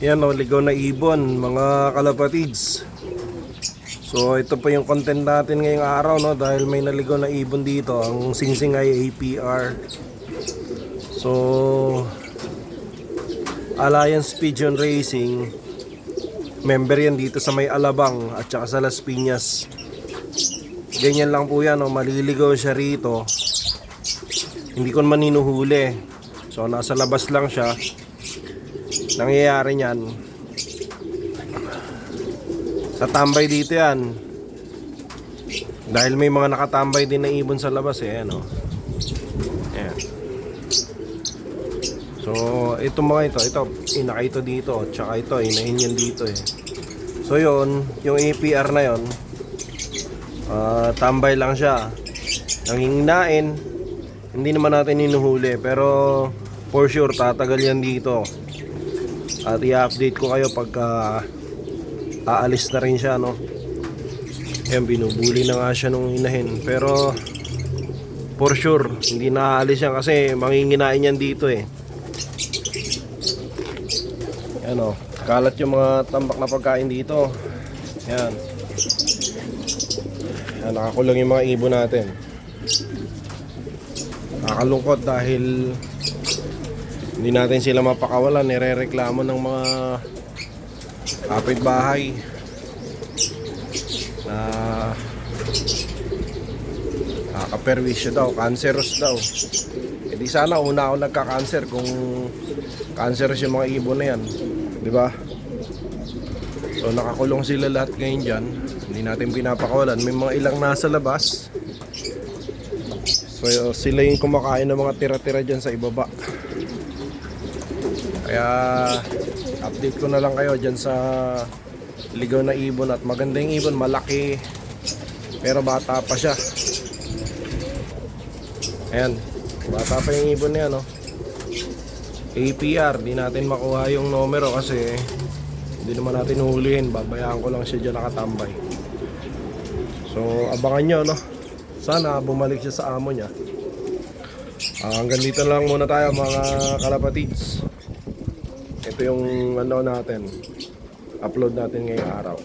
Yan o, ligaw na ibon mga kalapatids. So ito pa yung content natin ngayong araw, no, dahil may naligaw na ibon dito. Ang singsing ay APR. So Alliance Pigeon Racing, member yan dito sa may Alabang at saka sa Las Piñas. Ganyan lang po yan, no, maliligaw siya rito. Hindi ko naman hinuhuli. So nasa labas lang siya. Nangyayari niyan, sa tambay dito yan, dahil may mga nakatambay din na ibon sa labas ano. Ayan. So ito mga ito inaka ito dito, tsaka ito inahin yan dito So yun, yung APR na yun, tambay lang siya, nanginginain. Hindi naman natin hinuhuli, pero for sure tatagal yan dito. At i-update ko kayo pagka aalis na rin siya, no. Ayan, binubuli na nga siya nung inahin. Pero for sure hindi na aalis yan kasi manginginain yan dito Ano, kalat yung mga tambak na pagkain dito. Yan. Yan, nakakulong yung mga ibon natin. Nakakalungkot dahil hindi natin sila mapakawalan. Nire-reklamo ng mga kapitbahay na nakakaperwisyo daw, cancerous daw. Di sana una ako nagka-cancer kung cancerous yung mga ibon na yan, di ba? So nakakulong sila lahat ngayon dyan. Hindi natin pinapakawalan. May mga ilang nasa labas. So sila yung kumakain ng mga tira-tira dyan sa ibaba. Kaya update ko na lang kayo dyan sa ligaw na ibon. At maganda yung ibon, malaki, pero bata pa siya. Ayan, bata pa yung ibon na yan, APR, di natin makuha yung numero kasi hindi naman natin hulihin. Babayaan ko lang siya dyan nakatambay. So abangan nyo, sana bumalik siya sa amo niya. Hanggang dito lang muna tayo mga kalapatids. Ito yung natin, upload natin ngayong araw.